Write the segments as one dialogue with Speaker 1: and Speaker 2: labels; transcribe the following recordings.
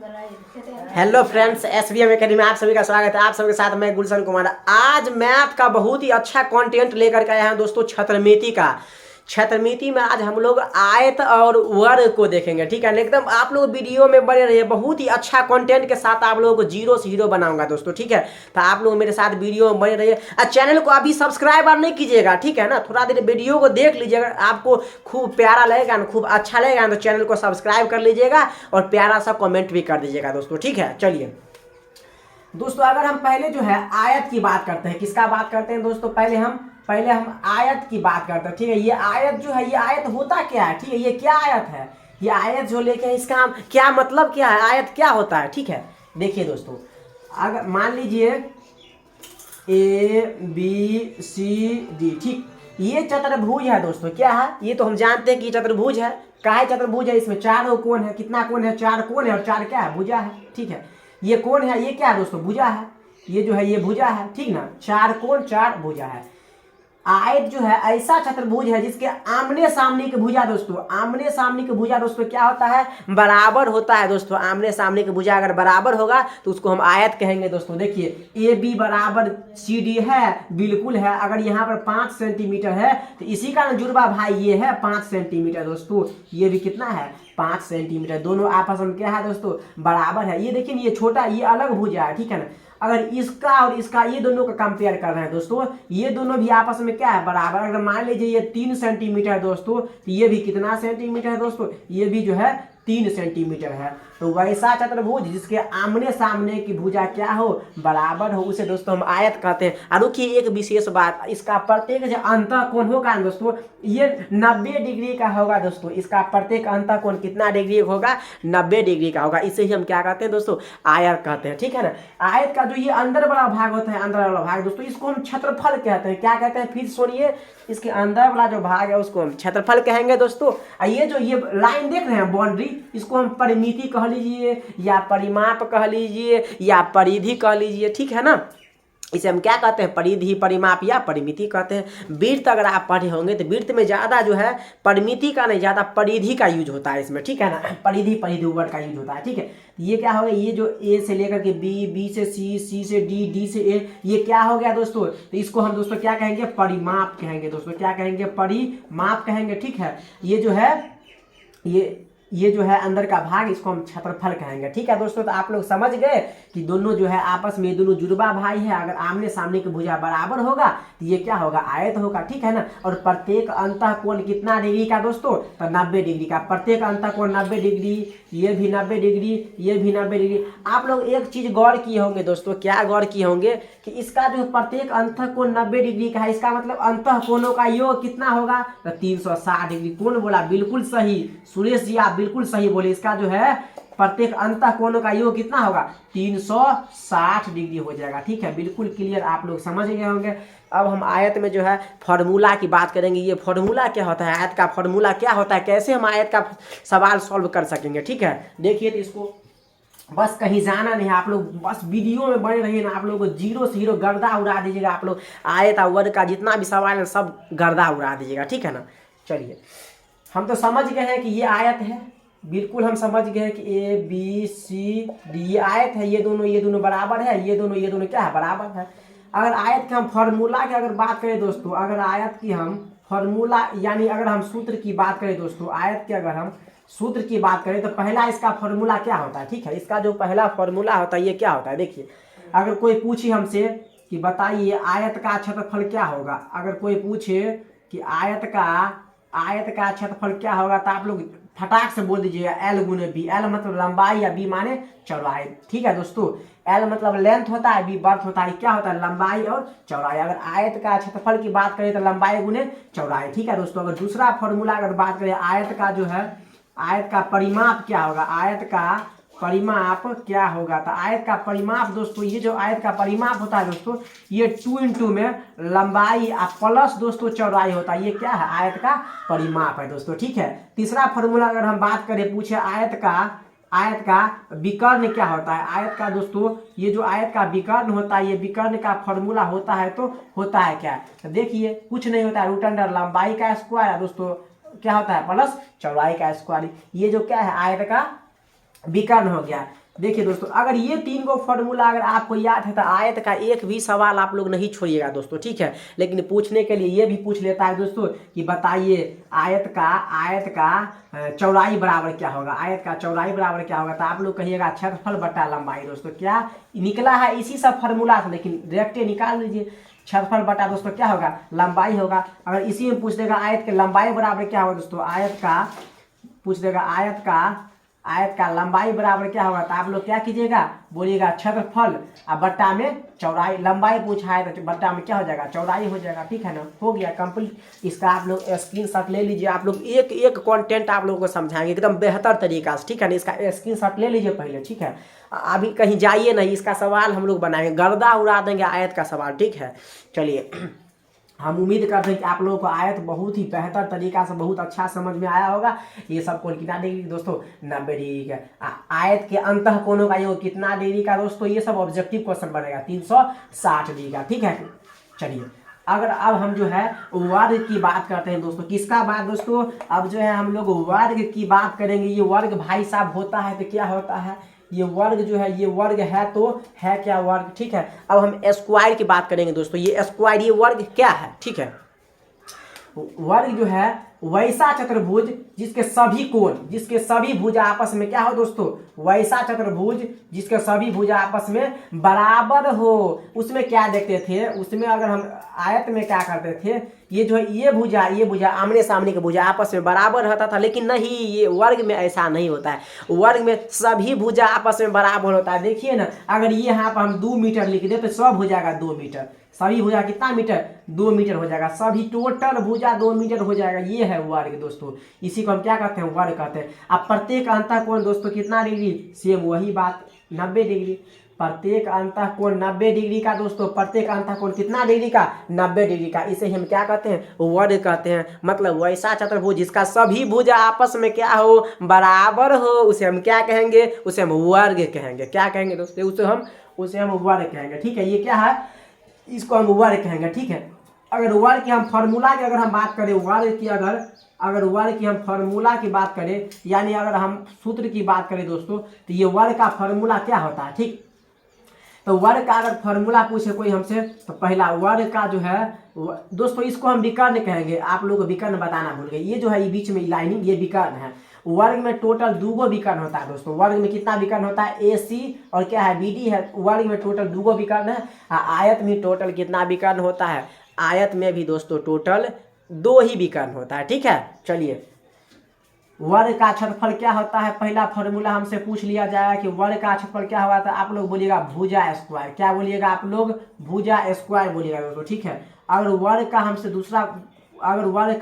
Speaker 1: Hello friends, SBM academy में आप सभी का स्वागत है। आप सभी के साथ मैं गुलशन कुमार। आज मैथ का बहुत ही अच्छा कंटेंट लेकर के आया हूं दोस्तों, छत्रमिति का। छत्रमिति में आज हम लोग आयत और वर्ग को देखेंगे, ठीक है। एकदम आप लोग वीडियो में बने रहिए, बहुत ही अच्छा कंटेंट के साथ आप लोगों को जीरो से हीरो बनाऊंगा दोस्तों, ठीक है। तो आप लोग मेरे साथ वीडियो में बने रहिए और चैनल को अभी सब्सक्राइब नहीं कीजिएगा, ठीक है ना। थोड़ा देर वीडियो को देख लीजिएगा, आपको खूब प्यारा लगेगा ना, खूब अच्छा लगेगा तो चैनल को सब्सक्राइब कर लीजिएगा और प्यारा सा कॉमेंट भी कर दीजिएगा दोस्तों, ठीक है। चलिए दोस्तों, अगर हम पहले जो है आयत की बात करते हैं, किसका बात करते हैं दोस्तों, पहले हम आयत की बात करते हैं, ठीक है। ये आयत जो है, ये आयत होता क्या है, ठीक है। ये क्या आयत है, ये आयत जो लेके इसका हम क्या मतलब क्या है, आयत क्या होता है, ठीक है। देखिए दोस्तों, अगर मान लीजिए ABCD, ठीक, ये चतुर्भुज है दोस्तों। क्या है ये तो हम जानते हैं कि चतुर्भुज है। क्या है चतुर्भुज है, इसमें चार कोण है। कितना कोण है, चार कोण है और चार क्या है, भुजा है, ठीक है। ये कोण है, ये क्या है दोस्तों, भुजा है। ये जो है ये भुजा है, ठीक ना। चार कोण चार भुजा है। आयत जो है ऐसा चतुर्भुज है जिसके आमने सामने की भुजा दोस्तों, आमने सामने की भुजा दोस्तों क्या होता है, बराबर होता है दोस्तों। आमने सामने की भुजा अगर बराबर होगा तो उसको हम आयत कहेंगे दोस्तों। देखिए AB बराबर CD है, बिल्कुल है। अगर यहाँ पर 5 सेंटीमीटर है तो इसी का जुड़वा भाई ये है 5 सेंटीमीटर दोस्तों। ये भी कितना है, 5 सेंटीमीटर। दोनों आपस में क्या है दोस्तों, बराबर है। ये देखिए, ये छोटा, ये अलग भुजा है, ठीक है ना। अगर इसका और इसका, ये दोनों का कंपेयर कर रहे हैं दोस्तों, ये दोनों भी आपस में क्या है, बराबर। अगर मान लीजिए ये 3 सेंटीमीटर है दोस्तों, तो ये भी कितना सेंटीमीटर है दोस्तों, ये भी जो है 3 सेंटीमीटर है। तो वैसा चतुर्भुज जिसके आमने सामने की भुजा क्या हो, बराबर हो, उसे दोस्तों हम आयत कहते हैं। और रुकिए एक विशेष बात, इसका प्रत्येक जो अंतःकोण होगा दोस्तों, ये 90 डिग्री का होगा दोस्तों। इसका प्रत्येक अंतःकोण कितना डिग्री होगा, 90 डिग्री का होगा। इसे ही हम क्या कहते हैं दोस्तों, आयत कहते हैं, ठीक है ना। आयत का जो ये अंदर वाला भाग होता है, अंदर वाला भाग दोस्तों, इसको हम क्षेत्रफल कहते हैं। क्या कहते हैं, फिर सुनिए, इसके अंदर वाला जो भाग है उसको हम क्षेत्रफल कहेंगे दोस्तों। ये जो ये लाइन देख रहे हैं, बाउंड्री, इसको हम परिमिति कह लीजिए या परिमाप कह लीजिए या परिधि कह लीजिए, ठीक है ना। इसे हम क्या कहते हैं, परिधि, परिमाप या परिमिति कहते हैं। वृत्त अगर आप पढ़े होंगे तो वृत्त में ज़्यादा जो है परिमिति का नहीं, ज़्यादा परिधि का यूज होता है इसमें, ठीक है ना। परिधि वर्ड का यूज होता है, ठीक है। ये क्या हो गया, ये जो A से लेकर के B, B से C, C से D, D से A, ये क्या हो गया दोस्तों, तो इसको हम दोस्तों क्या कहेंगे, परिमाप कहेंगे दोस्तों। क्या कहेंगे, परिमाप कहेंगे, ठीक है। ये जो है ये जो है अंदर का भाग, इसको हम क्षेत्रफल कहेंगे, ठीक है दोस्तों। तो आप लोग समझ गए कि दोनों जो है आपस में, दोनों जुड़वा भाई है। अगर आमने सामने की भुजा बराबर होगा तो ये क्या होगा, आयत होगा, ठीक है ना। और प्रत्येक अंतःकोण कितना डिग्री का दोस्तों, तो 90 डिग्री का। प्रत्येक अंतःकोण 90 डिग्री, ये भी 90 डिग्री, ये भी 90 डिग्री। आप लोग एक चीज गौर किए होंगे दोस्तों, क्या गौर किए होंगे कि इसका जो प्रत्येक अंतःकोण 90 डिग्री का है, इसका मतलब अंतःकोणों का योग कितना होगा, तो 360 डिग्री। कौन बोला, बिल्कुल सही, सुरेश जी आप बिल्कुल सही बोले। इसका जो है प्रत्येक अंतःकोणों का योग कितना होगा, 360 डिग्री हो जाएगा, ठीक है। बिल्कुल क्लियर, आप लोग समझ गए होंगे। अब हम आयत में जो है फॉर्मूला की बात करेंगे। ये फॉर्मूला क्या होता है, आयत का फॉर्मूला क्या होता है, कैसे हम आयत का सवाल सॉल्व कर सकेंगे, ठीक है। देखिए तो इसको बस कहीं जाना नहीं है, आप लोग बस वीडियो में बने रहिए ना। आप लोग को जीरो से हीरो गर्दा उड़ा दीजिएगा। आप लोग आयत और वर्ग का जितना भी सवाल है सब गर्दा उड़ा दीजिएगा, ठीक है ना। चलिए, हम तो समझ गए हैं कि ये आयत है, बिल्कुल हम समझ गए हैं कि ABCD ये आयत है। ये दोनों बराबर है, ये दोनों क्या है, बराबर है। अगर आयत के हम फॉर्मूला की अगर बात करें दोस्तों, अगर आयत की हम फॉर्मूला यानी अगर हम सूत्र की बात करें दोस्तों, आयत के अगर हम सूत्र की बात करें तो पहला इसका फॉर्मूला क्या होता है, ठीक है। इसका जो पहला फॉर्मूला होता है ये क्या होता है, देखिए। अगर कोई पूछे हमसे कि बताइए आयत का क्षेत्रफल क्या होगा, अगर कोई पूछे कि आयत का क्षेत्रफल क्या होगा, तो आप लोग फटाक से बोल दीजिएगा L गुने B। L मतलब लंबाई या B माने चौड़ाई, ठीक है दोस्तों। L मतलब लेंथ होता है, B बर्थ होता है। क्या होता है, लंबाई और चौड़ाई। अगर आयत का क्षेत्रफल की बात करें तो लंबाई गुने चौड़ाई, ठीक है दोस्तों। अगर दूसरा फॉर्मूला अगर बात करें आयत का जो है, आयत का परिमाप क्या होगा, आयत का परिमाप क्या होगा, तो आयत का परिमाप दोस्तों, ये जो आयत का परिमाप होता है दोस्तों, ये 2 इंटू में लंबाई प्लस दोस्तों चौड़ाई होता है। ये क्या है, आयत का परिमाप है दोस्तों, ठीक है। तीसरा फॉर्मूला अगर हम बात करें, पूछे आयत का विकर्ण क्या होता है। आयत का दोस्तों, ये जो आयत का विकर्ण होता है, ये विकर्ण का फॉर्मूला होता है तो होता है क्या, तो देखिए कुछ नहीं होता है, रूट अंडर लंबाई का स्क्वायर दोस्तों क्या होता है, प्लस चौड़ाई का स्क्वायर। ये जो क्या है, आयत का विकर्ण हो गया। देखिए दोस्तों, अगर ये 3 गो फॉर्मूला अगर आपको याद है तो आयत का एक भी सवाल आप लोग नहीं छोड़िएगा दोस्तों, ठीक है। लेकिन पूछने के लिए ये भी पूछ लेता है दोस्तों कि बताइए आयत का चौड़ाई बराबर क्या होगा, आयत का चौड़ाई बराबर क्या होगा, तो आप लोग कहिएगा क्षेत्रफल बटा लंबाई। दोस्तों क्या निकला है इसी सब फॉर्मूला से, लेकिन डायरेक्ट निकाल लीजिए। क्षेत्रफल बटा दोस्तों क्या होगा, लंबाई होगा। अगर इसी में पूछ देगा आयत के लंबाई बराबर क्या होगा दोस्तों, पूछ देगा आयत का लंबाई बराबर क्या होगा, तो आप लोग क्या कीजिएगा, बोलिएगा क्षेत्रफल और बट्टा में चौड़ाई। लंबाई पूछा है तो बट्टा में क्या हो जाएगा, चौड़ाई हो जाएगा, ठीक है ना। हो गया कंप्लीट। इसका आप लोग स्क्रीनशॉट ले लीजिए। आप लोग एक एक कंटेंट आप लोगों को समझाएंगे एकदम बेहतर तरीका से, ठीक है ना। इसका स्क्रीनशॉट ले लीजिए पहले, ठीक है। अभी कहीं जाइए नहीं, इसका सवाल हम लोग बनाएंगे, गर्दा उड़ा देंगे आयत का सवाल, ठीक है। चलिए हम उम्मीद करते हैं कि आप लोगों को आयत बहुत ही बेहतर तरीका से बहुत अच्छा समझ में आया होगा। ये सब कोण कितना डिग्री दोस्तों, 90 डिग्री का। आयत के अंतः कोणों का योग कितना डिग्री का दोस्तों, ये सब ऑब्जेक्टिव क्वेश्चन बनेगा 360 डिग्री का, ठीक है। चलिए अगर अब हम जो है वर्ग की बात करते हैं दोस्तों, किसका बात दोस्तों, अब जो है हम लोग वर्ग की बात करेंगे। ये वर्ग भाई साहब होता है तो क्या होता है, ये वर्ग जो है, ये वर्ग है तो है क्या वर्ग, ठीक है। अब हम स्क्वायर की बात करेंगे दोस्तों। ये स्क्वायर, ये वर्ग क्या है, ठीक है। वर्ग जो है वैसा चतुर्भुज जिसके सभी भुजा आपस में क्या हो दोस्तों, वैसा चतुर्भुज जिसके सभी भुजा आपस में बराबर हो। उसमें क्या देखते थे, उसमें अगर हम आयत में क्या करते थे, ये जो है ये भुजा आमने सामने के भुजा आपस में बराबर होता था। लेकिन नहीं, ये वर्ग में ऐसा नहीं होता है। वर्ग में सभी भुजा आपस में बराबर होता है। देखिए ना, अगर ये यहाँ पर हम 2 मीटर लिख दे तो सब भुजा का 2 मीटर, सभी भुजा कितना मीटर, 2 मीटर हो जाएगा। सभी टोटल भुजा 2 मीटर हो जाएगा। ये है वर्ग दोस्तों, इसी को हम क्या कहते हैं, वर्ग कहते हैं। अब प्रत्येक अंतःकोण दोस्तों कितना डिग्री, सेम वही बात 90 डिग्री। प्रत्येक अंतःकोण 90 डिग्री का दोस्तों, प्रत्येक अंतःकोण कितना डिग्री का, 90 डिग्री का। इसे हम क्या कहते हैं, वर्ग कहते हैं। मतलब वैसा चतुर्भुज जिसका सभी भुजा आपस में क्या हो, बराबर हो, उसे हम क्या कहेंगे, उसे हम वर्ग कहेंगे। क्या कहेंगे दोस्तों, उसे हम वर्ग कहेंगे, ठीक है। ये क्या है, इसको हम वर्ग कहेंगे, ठीक है। अगर वर्ग की हम फॉर्मूला की अगर हम बात करें, वर्ग की अगर वर्ग की हम फॉर्मूला की बात करें, यानी अगर हम सूत्र की बात करें दोस्तों, तो ये वर्ग का फॉर्मूला क्या होता है, ठीक। तो वर्ग का अगर फॉर्मूला पूछे कोई हमसे, तो पहला वर्ग का जो है दोस्तों, इसको हम विकर्ण कहेंगे। आप लोग को विकर्ण बताना भूल गए। ये जो है ये बीच में लाइनिंग, ये विकर्ण है। वर्ग में टोटल 2 गो विकर्ण होता है दोस्तों। वर्ग में कितना विकर्ण होता है, AC और क्या है, BD है। वर्ग में टोटल 2 गो विकर्ण है। आयत में टोटल कितना विकर्ण होता है, आयत में भी दोस्तों टोटल 2 ही विकर्ण होता है, ठीक है। चलिए वर्ग का क्षेत्रफल क्या होता है, पहला फॉर्मूला हमसे पूछ लिया जाए कि वर्ग का क्षेत्रफल क्या हुआ था। आप लोग बोलिएगा भुजा स्क्वायर। क्या बोलिएगा आप लोग, भुजा स्क्वायर बोलिएगा दोस्तों, ठीक है। अगर वर्ग का हमसे दूसरा, अगर वर्ग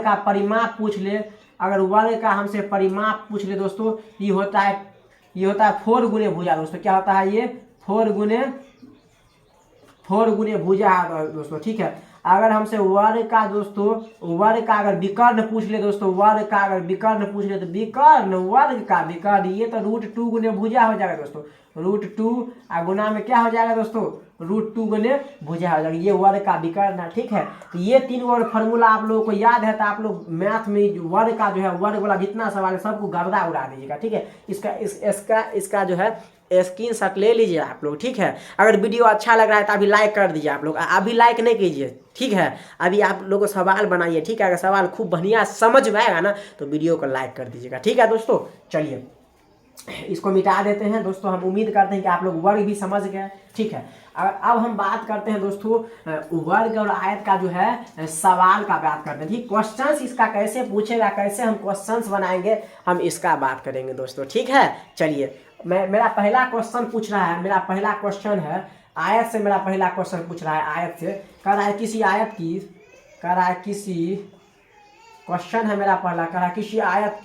Speaker 1: का परिमाप पूछ ले, अगर वर्ग का हमसे परिमाप पूछ ले दोस्तों, ये होता है 4 गुने भुजा दोस्तों। क्या होता है ये, 4 गुने भुजा दोस्तों, ठीक है। अगर हमसे वर्ग का दोस्तों, वर्ग का अगर विकर्ण पूछ ले दोस्तों, वर्ग का अगर विकर्ण पूछ ले तो विकर्ण, वर्ग का विकर्ण, ये तो √2 गुने भुजा हो जाएगा दोस्तों। √2 गुना में क्या हो जाएगा दोस्तों, √2 गुने भुजा हो जाएगा। ये वर्ग का विकर्ण है, ठीक है। तो ये 3 वर्ग फॉर्मूला आप लोगों को याद है तो आप लोग मैथ में वर्ग का जो है, वर्ग वाला जितना सवाल है सबको गर्दा उड़ा दीजिएगा, ठीक है। इसका जो है स्क्रीनशॉट ले लीजिए आप लोग, ठीक है। अगर वीडियो अच्छा लग रहा है तो अभी लाइक कर दीजिए आप लोग। अभी लाइक नहीं कीजिए, ठीक है। अभी आप लोगों को सवाल बनाइए, ठीक है। अगर सवाल खूब बढ़िया समझ में आएगा ना तो वीडियो को लाइक कर दीजिएगा, ठीक है दोस्तों। चलिए इसको मिटा देते हैं दोस्तों। हम उम्मीद करते हैं कि आप लोग वर्ग भी समझ गए, ठीक है। अब हम बात करते हैं दोस्तों वर्ग और आयत का जो है सवाल का बात करते हैं, ठीक। क्वेश्चंस इसका कैसे पूछेगा, कैसे हम क्वेश्चंस बनाएंगे, हम इसका बात करेंगे दोस्तों, ठीक है। चलिए मेरा पहला क्वेश्चन पूछ रहा है, मेरा पहला क्वेश्चन है आयत से। मेरा पहला क्वेश्चन पूछ रहा है आयत से, कह रहा है किसी आयत की, कह रहा है किसी, क्वेश्चन है मेरा पहला, कह रहा है किसी आयत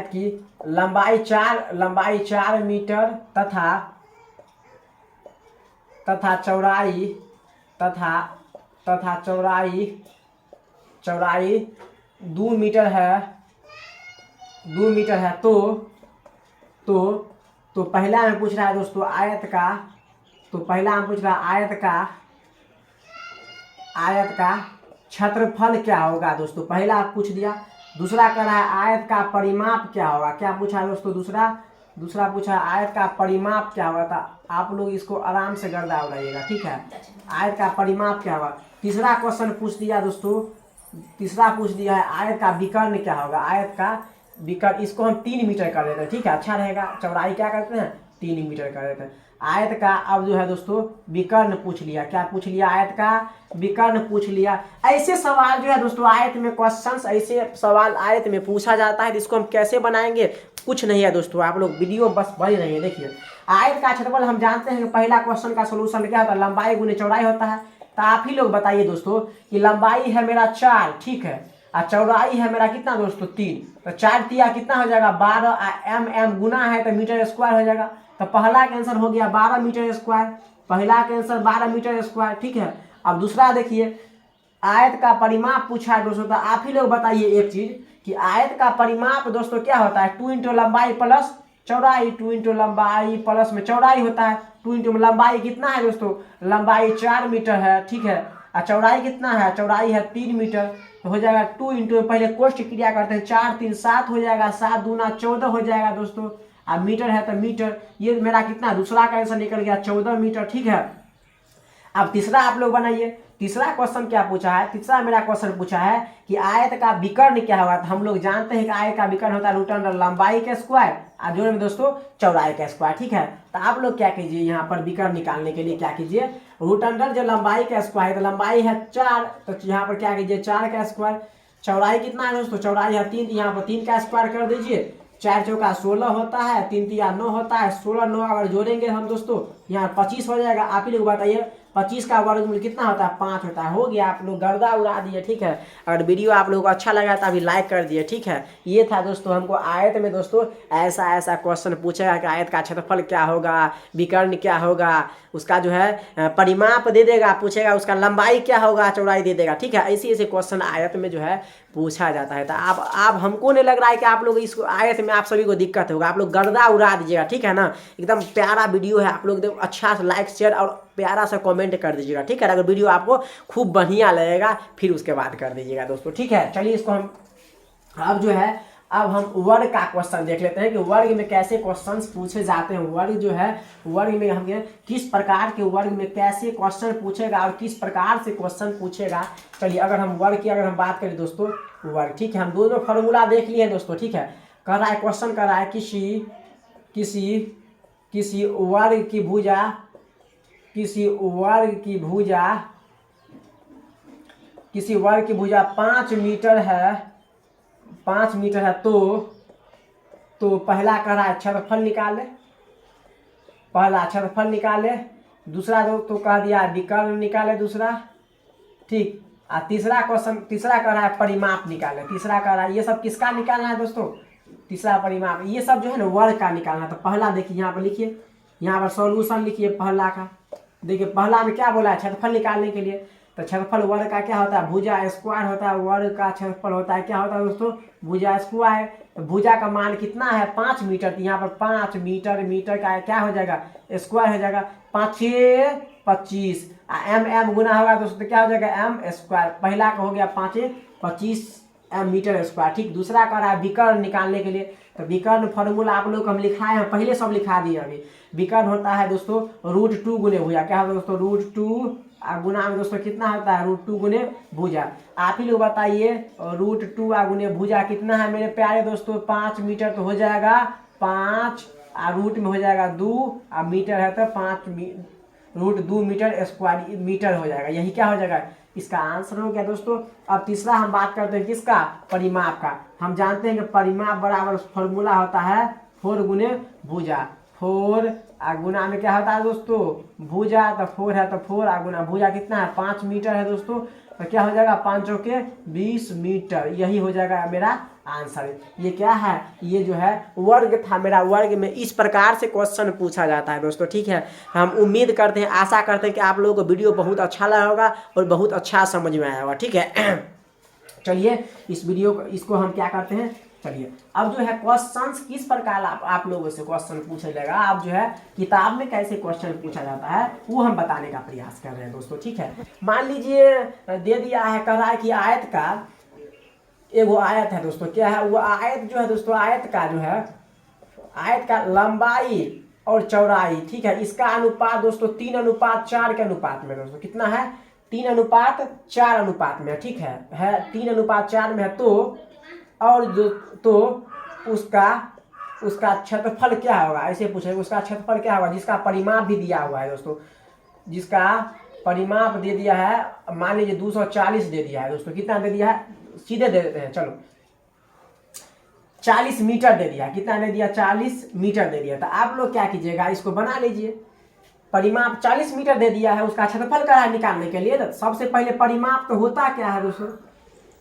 Speaker 1: की लंबाई 4 मीटर तथा चौड़ाई 2 मीटर है। तो पहला में पूछ रहा है दोस्तों आयत का, तो पहला में पूछ रहा है आयत का क्षेत्रफल क्या होगा दोस्तों। पहला पूछ दिया दूसरा कह रहा है आयत का परिमाप क्या होगा। क्या पूछा है दोस्तों, दूसरा पूछा है आयत का परिमाप क्या होगा। तो आप लोग इसको आराम से गर्दा उड़ाइएगा, ठीक है। आयत का परिमाप क्या होगा। तीसरा क्वेश्चन पूछ दिया दोस्तों, तीसरा पूछ दिया है आयत का विकर्ण क्या होगा। आयत का विकर्ण, इसको हम 3 मीटर कर देते हैं, ठीक है, अच्छा रहेगा। चौड़ाई क्या करते हैं, 3 मीटर कर देते हैं। आयत का अब जो है दोस्तों विकर्ण पूछ लिया। क्या पूछ लिया, आयत का विकर्ण पूछ लिया। ऐसे सवाल जो है दोस्तों आयत में क्वेश्चंस, ऐसे सवाल आयत में पूछा जाता है। इसको हम कैसे बनाएंगे, कुछ नहीं है दोस्तों, आप लोग वीडियो बस बने रहिए। देखिए आयत का क्षेत्रफल हम जानते हैं कि पहला क्वेश्चन का सोल्यूशन क्या होता है, लंबाई गुने चौड़ाई होता है। तो आप ही लोग बताइए दोस्तों कि लंबाई है मेरा 4, ठीक है, और चौड़ाई है मेरा कितना दोस्तों 3। तो 4 तिया कितना हो जाएगा 12, एम गुना है तो मीटर स्क्वायर हो जाएगा। तो पहला का आंसर हो गया 12 मीटर स्क्वायर, पहला का आंसर 12 मीटर स्क्वायर, ठीक है। अब दूसरा देखिए आयत का परिमाप पूछा है दोस्तों। तो आप ही लोग बताइए एक चीज कि आयत का परिमाप दोस्तों क्या होता है, 2 इंटू लंबाई प्लस चौड़ाई, 2 इंटू लंबाई प्लस में चौड़ाई होता है। 2 इंटू लंबाई कितना है दोस्तों, लंबाई 4 मीटर है, ठीक है, और चौड़ाई कितना है, चौड़ाई है 3 मीटर। तो हो जाएगा 2 इंटू, पहले कोष्ट क्रिया करते हैं, 4 3 7 हो जाएगा, 7 दूना 14 हो जाएगा दोस्तों। अब मीटर है तो मीटर, ये मेरा कितना, दूसरा का आंसर निकल गया 14 मीटर, ठीक है। अब तीसरा आप लोग बनाइए। तीसरा क्वेश्चन क्या पूछा है, तीसरा मेरा क्वेश्चन पूछा है कि आयत का विकर्ण क्या होगा। तो हम लोग जानते हैं कि आयत का विकर्ण होता है रूट अंडर लंबाई का स्क्वायर और जोड़ में दोस्तों चौड़ाई का स्क्वायर, ठीक है। तो आप लोग क्या कीजिए, यहाँ पर विकर्ण निकालने के लिए क्या कीजिए, रूट अंडर जो लंबाई का स्क्वायर, तो लंबाई है 4, तो यहाँ पर क्या कीजिए 4 का स्क्वायर। चौड़ाई कितना है दोस्तों, चौड़ाई है 3, यहाँ पर 3 का स्क्वायर कर दीजिए। 4 चौका 16 होता है, 3 तिया 9 होता है, 16 9 अगर जोड़ेंगे हम दोस्तों यहाँ 25 हो जाएगा। आप ही लोग बताइए 25 का वर्गमूल कितना होता है, 5 होता है। हो गया, आप लोग गर्दा उड़ा दिए, ठीक है। अगर वीडियो आप लोगों को अच्छा लगा तो अभी लाइक कर दिए, ठीक है। ये था दोस्तों, हमको आयत में दोस्तों ऐसा क्वेश्चन पूछेगा कि आयत का क्षेत्रफल क्या होगा, विकर्ण क्या होगा, उसका जो है परिमाप दे देगा, पूछेगा उसका लंबाई क्या होगा, चौड़ाई दे देगा, ठीक है। ऐसे क्वेश्चन आयत में जो है पूछा जाता है। तो आप हमको नहीं लग रहा है कि आप लोग इसको आयत में आप सभी को दिक्कत होगा, आप लोग गर्दा उड़ा दीजिएगा, ठीक है ना। एकदम प्यारा वीडियो है, आप लोग एकदम अच्छा से लाइक शेयर और प्यारा सा कमेंट कर दीजिएगा, ठीक है। अगर वीडियो आपको खूब बढ़िया लगेगा फिर उसके बाद कर दीजिएगा दोस्तों, ठीक है। चलिए इसको हम अब जो है अब हम वर्ग का क्वेश्चन देख लेते हैं कि वर्ग में कैसे क्वेश्चंस पूछे जाते हैं। वर्ग जो है, वर्ग में हम किस प्रकार के वर्ग में कैसे क्वेश्चन पूछेगा और किस प्रकार से क्वेश्चन पूछेगा। चलिए अगर हम वर्ग की अगर हम बात करें दोस्तों, वर्ग, ठीक है, हम दोनों फॉर्मूला देख लिए दोस्तों, ठीक है। कह रहा है क्वेश्चन कर रहा है किसी वर्ग की भुजा, किसी वर्ग की भुजा 5 मीटर है, 5 मीटर है। तो पहला कह रहा है क्षेत्रफल निकाले, पहला क्षेत्रफल निकाले। दूसरा तो कह दिया विकर्ण निकाले दूसरा, ठीक। और तीसरा क्वेश्चन, तीसरा कह रहा है परिमाप निकाले। तीसरा कह रहा है, ये सब किसका निकालना है दोस्तों, तीसरा परिमाप, ये सब जो है ना वर्ग का निकालना। तो पहला देखिए यहाँ पर लिखिए, यहाँ पर सॉल्यूशन लिखिए पहला का। देखिए पहला में क्या बोला है, क्षेत्रफल निकालने के लिए। तो क्षेत्रफल वर्ग का क्या होता है, भुजा स्क्वायर होता है। वर्ग का क्षेत्रफल होता है क्या होता है दोस्तों, भुजा स्क्वायर। तो भुजा का मान कितना है 5 मीटर, तो यहाँ पर 5 मीटर, मीटर का क्या हो जाएगा स्क्वायर हो जाएगा, 5 6 25, एम गुना होगा दोस्तों तो क्या हो जाएगा एम स्क्वायर। पहला का हो गया 5 25 मीटर स्क्वायर, ठीक। दूसरा का रहा है विकर्ण निकालने के लिए। तो विकर्ण फॉर्मूला आप लोग हम लिखाए हैं, पहले सब लिखा दिए अभी। विकर्ण होता है दोस्तों √2 गुने भुजा। क्या होता है दोस्तों, √2 गुना में दोस्तों कितना होता है, √2 गुने भुजा। आप ही लोग बताइए √2 गुने भुजा कितना है मेरे प्यारे दोस्तों, 5 मीटर तो हो जाएगा 5, रूट में हो जाएगा 2, और मीटर है तो 5 √2 मीटर स्क्वायर मीटर हो जाएगा। यही क्या हो जाएगा, इसका आंसर हो गया दोस्तों। अब तीसरा हम बात करते हैं किसका, परिमाप का। हम जानते हैं कि परिमाप बराबर फॉर्मूला होता है 4 गुने भुजा। 4 गुना में क्या होता है दोस्तों, भुजा, तो 4 है तो 4 गुना भुजा कितना है 5 मीटर है दोस्तों। तो क्या हो जाएगा 5 चौके 20 मीटर, यही हो जाएगा मेरा आंसर। ये क्या है, ये जो है वर्ग था मेरा। वर्ग में इस प्रकार से क्वेश्चन पूछा जाता है दोस्तों, ठीक है। हम उम्मीद करते हैं, आशा करते हैं कि आप लोगों को वीडियो बहुत अच्छा लगा होगा और बहुत अच्छा समझ में आया होगा, ठीक है। चलिए इस वीडियो को, इसको हम क्या करते हैं, चलिए अब जो है क्वेश्चंस किस प्रकार आप लोगों से क्वेश्चन पूछा जाएगा, आप जो है किताब में कैसे क्वेश्चन पूछा जाता है वो हम बताने का प्रयास कर रहे हैं दोस्तों, ठीक है। मान लीजिए दे दिया है, कह रहा है कि आयत का एक वो आयत है दोस्तों, क्या है वो आयत जो है दोस्तों, आयत का जो है, आयत का लंबाई और चौड़ाई, ठीक है, इसका अनुपात दोस्तों 3:4 के अनुपात में दोस्तों कितना है, 3:4 अनुपात में, ठीक है 3:4 में है। तो और जो तो उसका क्षेत्रफल क्या होगा, ऐसे पूछेगा उसका क्षेत्रफल क्या होगा, जिसका परिमाप भी दिया हुआ है दोस्तों, जिसका परिमाप दे दिया है, मान लीजिए 240 दे दिया है दोस्तों, कितना दे दिया है, सीधे दे देते हैं, चलो 40 मीटर दे दिया, कितना दे दिया, 40 मीटर दे दिया। तो आप लोग क्या कीजिएगा, इसको बना लीजिए, परिमाप 40 मीटर दे दिया है, उसका क्षेत्रफल क्या है निकालने के लिए, सबसे पहले परिमाप तो होता क्या है दोस्तों,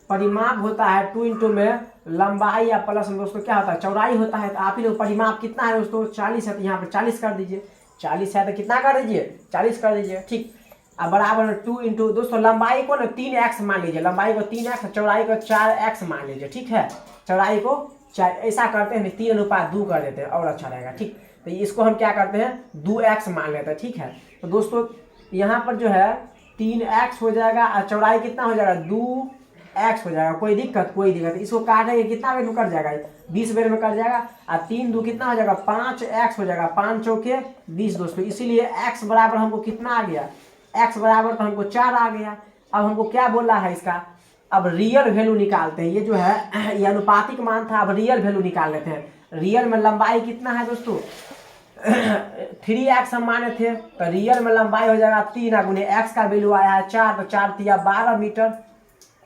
Speaker 1: परिमाप होता है 2 इंटू में लंबाई या प्लस में दोस्तों क्या होता है, चौड़ाई होता है। तो आप ही लोग परिमाप कितना है दोस्तों, 40 है, तो यहाँ पर 40 कर दीजिए, 40 है तो कितना कर दीजिए, 40 कर दीजिए, ठीक। अब बराबर 2 इंटू दोस्तों लंबाई को ना 3x मान लीजिए, लंबाई को 3x, चौड़ाई को 4x मान लीजिए, ठीक है, चौड़ाई को ऐसा करते हैं 3:2 कर देते हैं और अच्छा रहेगा, ठीक। तो इसको हम क्या करते हैं 2x मान लेते हैं, ठीक है। तो दोस्तों यहाँ पर जो है 3x हो जाएगा और चौड़ाई कितना हो जाएगा 2x हो जाएगा, कोई दिक्कत, इसको काटेंगे कितना बेर में कट जाएगा, 20 बेर में कट जाएगा, और 3 2 कितना हो जाएगा 5x हो जाएगा, 5 चौके 20 दोस्तों। इसीलिए x बराबर हमको कितना आ गया, x बराबर तो हमको 4 आ गया। अब हमको क्या बोला है इसका, अब रियल वैल्यू निकालते हैं, ये जो है ये अनुपातिक मान था, अब रियल वैल्यू निकाल लेते हैं। रियल में लंबाई कितना है दोस्तों 3x हम माने थे, तो रियल में लंबाई हो जाएगा 3 गुने x का वैल्यू आया है 4, तो 4 तिया 12 मीटर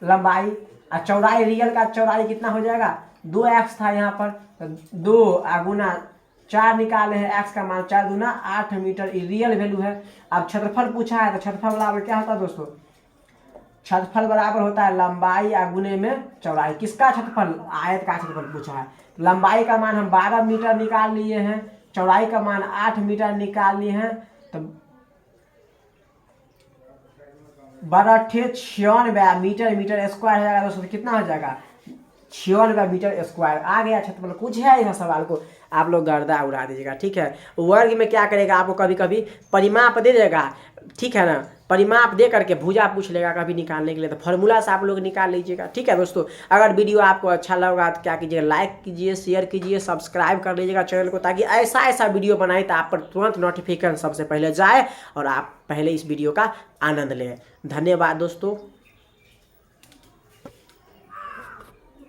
Speaker 1: लंबाई, और चौड़ाई रियल का चौड़ाई कितना हो जाएगा 2x था यहाँ पर, तो 2 गुना 4 निकाले हैं, x का मान 4 गुना 8 मीटर, ये रियल वैल्यू है। अब क्षेत्रफल पूछा है, तो क्षेत्रफल बराबर क्या होता है दोस्तों, क्षेत्रफल बराबर होता है लंबाई गुने में चौड़ाई, किसका क्षेत्रफल, आयत का क्षेत्रफल पूछा है। लंबाई का मान हम 12 मीटर निकाल लिए हैं, चौड़ाई का मान 8 मीटर निकाल लिए हैं, तो 96 मीटर स्क्वायर हो जाएगा दोस्तों, कितना हो जाएगा 96 मीटर स्क्वायर आ गया क्षेत्रफल। कुछ है इस सवाल को आप लोग गर्दा उड़ा दीजिएगा, ठीक है। वर्ग में क्या करेगा, आपको कभी कभी परिमाप दे देगा, ठीक है ना, परिमाप दे करके भुजा पूछ लेगा कभी निकालने के लिए, तो फार्मूला से आप लोग निकाल लीजिएगा, ठीक है दोस्तों। अगर वीडियो आपको अच्छा लगा तो क्या कीजिएगा, लाइक कीजिए, शेयर कीजिए, सब्सक्राइब कर लीजिएगा चैनल को, ताकि ऐसा वीडियो बनाए तो आप पर तुरंत नोटिफिकेशन सबसे पहले जाए और आप पहले इस वीडियो का आनंद लें। धन्यवाद दोस्तों।